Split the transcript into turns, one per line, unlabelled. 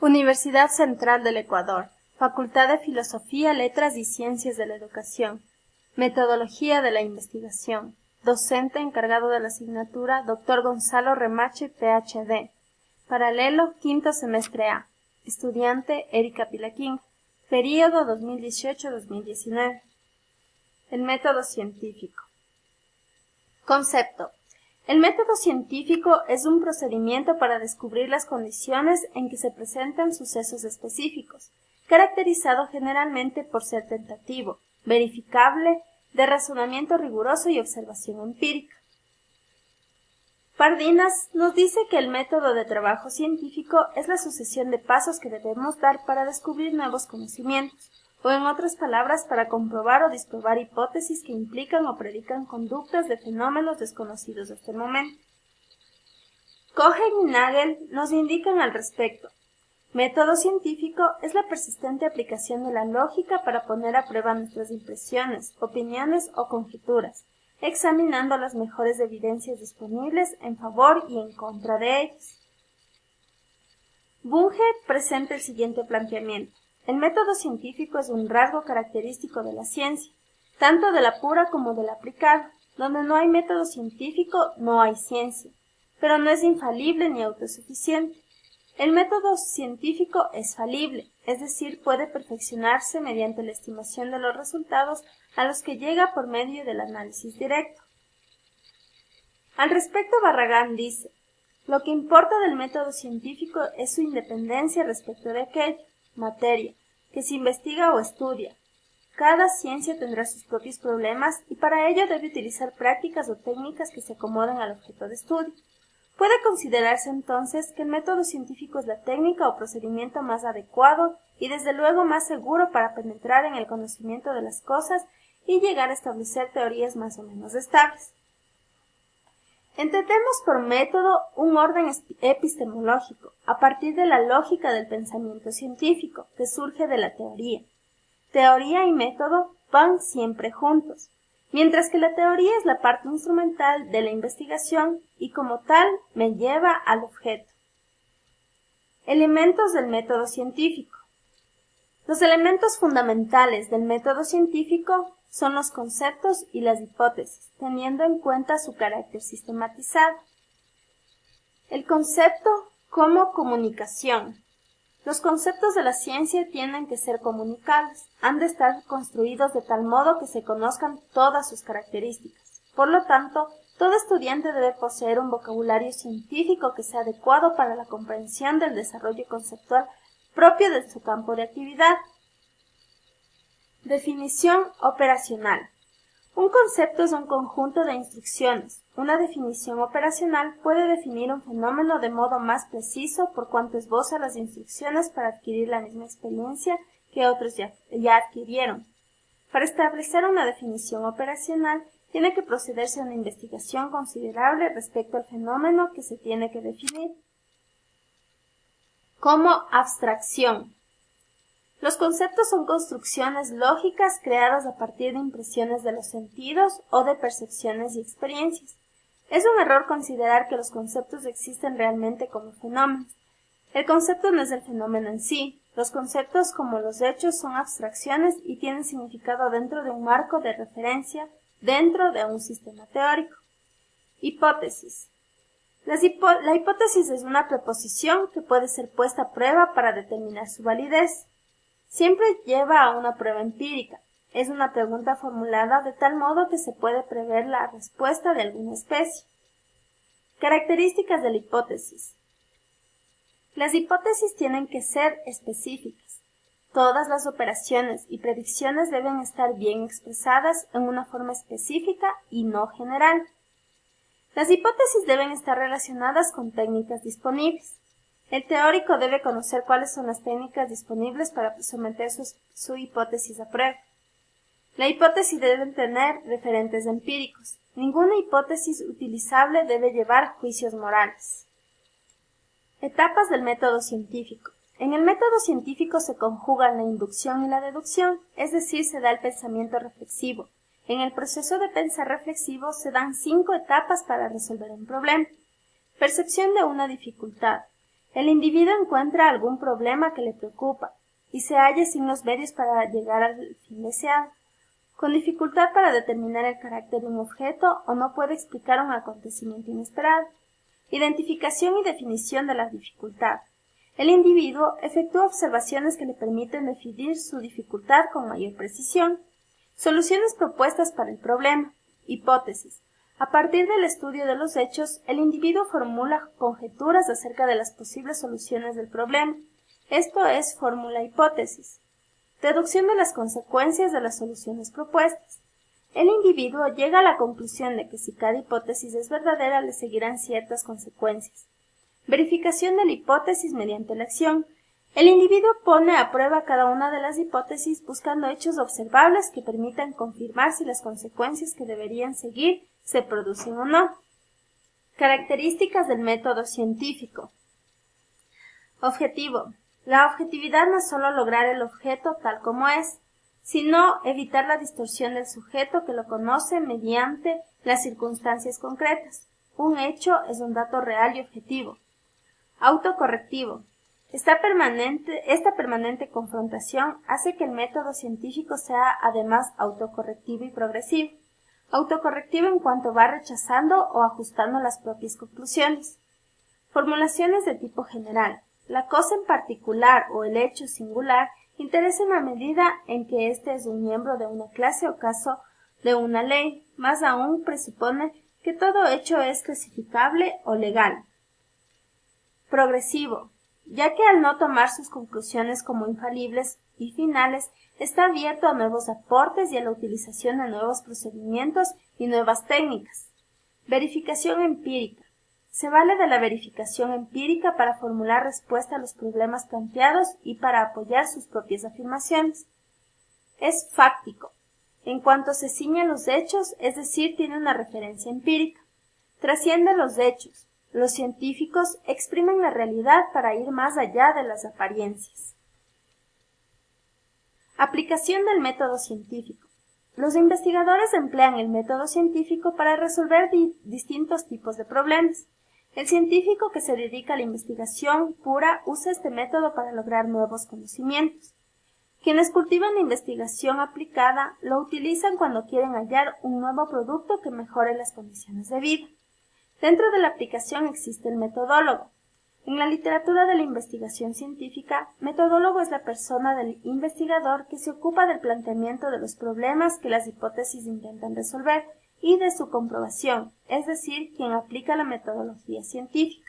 Universidad Central del Ecuador, Facultad de Filosofía, Letras y Ciencias de la Educación. Metodología de la investigación. Docente encargado de la asignatura, Dr. Gonzalo Remache, PhD. Paralelo, quinto semestre A. Estudiante, Erika Pilaquín. Período 2018-2019. El método científico. Concepto. El método científico es un procedimiento para descubrir las condiciones en que se presentan sucesos específicos, caracterizado generalmente por ser tentativo, verificable, de razonamiento riguroso y observación empírica. Pardinas nos dice que el método de trabajo científico es la sucesión de pasos que debemos dar para descubrir nuevos conocimientos, o en otras palabras, para comprobar o disprobar hipótesis que implican o predican conductas de fenómenos desconocidos hasta el momento. Cohen y Nagel nos indican al respecto. Método científico es la persistente aplicación de la lógica para poner a prueba nuestras impresiones, opiniones o conjeturas, examinando las mejores evidencias disponibles en favor y en contra de ellas. Bunge presenta el siguiente planteamiento. El método científico es un rasgo característico de la ciencia, tanto de la pura como de la aplicada. Donde no hay método científico, no hay ciencia, pero no es infalible ni autosuficiente. El método científico es falible, es decir, puede perfeccionarse mediante la estimación de los resultados a los que llega por medio del análisis directo. Al respecto, Barragán dice, lo que importa del método científico es su independencia respecto de aquello, materia, que se investiga o estudia. Cada ciencia tendrá sus propios problemas y para ello debe utilizar prácticas o técnicas que se acomoden al objeto de estudio. Puede considerarse entonces que el método científico es la técnica o procedimiento más adecuado y desde luego más seguro para penetrar en el conocimiento de las cosas y llegar a establecer teorías más o menos estables. Entendemos por método un orden epistemológico, a partir de la lógica del pensamiento científico, que surge de la teoría. Teoría y método van siempre juntos, mientras que la teoría es la parte instrumental de la investigación y como tal me lleva al objeto. Elementos del método científico. Los elementos fundamentales del método científico son los conceptos y las hipótesis, teniendo en cuenta su carácter sistematizado. El concepto como comunicación. Los conceptos de la ciencia tienen que ser comunicables, han de estar construidos de tal modo que se conozcan todas sus características. Por lo tanto, todo estudiante debe poseer un vocabulario científico que sea adecuado para la comprensión del desarrollo conceptual propio de su campo de actividad. Definición operacional. Un concepto es un conjunto de instrucciones. Una definición operacional puede definir un fenómeno de modo más preciso por cuanto esboza las instrucciones para adquirir la misma experiencia que otros ya adquirieron. Para establecer una definición operacional, tiene que procederse a una investigación considerable respecto al fenómeno que se tiene que definir. Como abstracción. Los conceptos son construcciones lógicas creadas a partir de impresiones de los sentidos o de percepciones y experiencias. Es un error considerar que los conceptos existen realmente como fenómenos. El concepto no es el fenómeno en sí. Los conceptos, como los hechos, son abstracciones y tienen significado dentro de un marco de referencia, dentro de un sistema teórico. Hipótesis. La hipótesis es una proposición que puede ser puesta a prueba para determinar su validez. Siempre lleva a una prueba empírica. Es una pregunta formulada de tal modo que se puede prever la respuesta de alguna especie. Características de la hipótesis. Las hipótesis tienen que ser específicas. Todas las operaciones y predicciones deben estar bien expresadas en una forma específica y no general. Las hipótesis deben estar relacionadas con técnicas disponibles. El teórico debe conocer cuáles son las técnicas disponibles para someter su hipótesis a prueba. La hipótesis debe tener referentes empíricos. Ninguna hipótesis utilizable debe llevar juicios morales. Etapas del método científico. En el método científico se conjugan la inducción y la deducción, es decir, se da el pensamiento reflexivo. En el proceso de pensar reflexivo se dan 5 etapas para resolver un problema. Percepción de una dificultad. El individuo encuentra algún problema que le preocupa y se halla sin los medios para llegar al fin deseado, con dificultad para determinar el carácter de un objeto o no puede explicar un acontecimiento inesperado. Identificación y definición de la dificultad. El individuo efectúa observaciones que le permiten definir su dificultad con mayor precisión. Soluciones propuestas para el problema. Hipótesis. A partir del estudio de los hechos, el individuo formula conjeturas acerca de las posibles soluciones del problema. Esto es fórmula hipótesis. Deducción de las consecuencias de las soluciones propuestas. El individuo llega a la conclusión de que si cada hipótesis es verdadera, le seguirán ciertas consecuencias. Verificación de la hipótesis mediante la acción. El individuo pone a prueba cada una de las hipótesis buscando hechos observables que permitan confirmar si las consecuencias que deberían seguir se producen o no. Características del método científico. Objetivo. La objetividad no es solo lograr el objeto tal como es, sino evitar la distorsión del sujeto que lo conoce mediante las circunstancias concretas. Un hecho es un dato real y objetivo. Autocorrectivo. Esta permanente confrontación hace que el método científico sea además autocorrectivo y progresivo. Autocorrectivo en cuanto va rechazando o ajustando las propias conclusiones. Formulaciones de tipo general. La cosa en particular o el hecho singular interesa en la medida en que éste es un miembro de una clase o caso de una ley, más aún presupone que todo hecho es clasificable o legal. Progresivo, ya que al no tomar sus conclusiones como infalibles y finales, está abierto a nuevos aportes y a la utilización de nuevos procedimientos y nuevas técnicas. Verificación empírica. Se vale de la verificación empírica para formular respuesta a los problemas planteados y para apoyar sus propias afirmaciones. Es fáctico, en cuanto se ciñe a los hechos, es decir, tiene una referencia empírica. Trasciende los hechos. Los científicos exprimen la realidad para ir más allá de las apariencias. Aplicación del método científico. Los investigadores emplean el método científico para resolver distintos tipos de problemas. El científico que se dedica a la investigación pura usa este método para lograr nuevos conocimientos. Quienes cultivan la investigación aplicada lo utilizan cuando quieren hallar un nuevo producto que mejore las condiciones de vida. Dentro de la aplicación existe el metodólogo. En la literatura de la investigación científica, metodólogo es la persona del investigador que se ocupa del planteamiento de los problemas que las hipótesis intentan resolver y de su comprobación, es decir, quien aplica la metodología científica.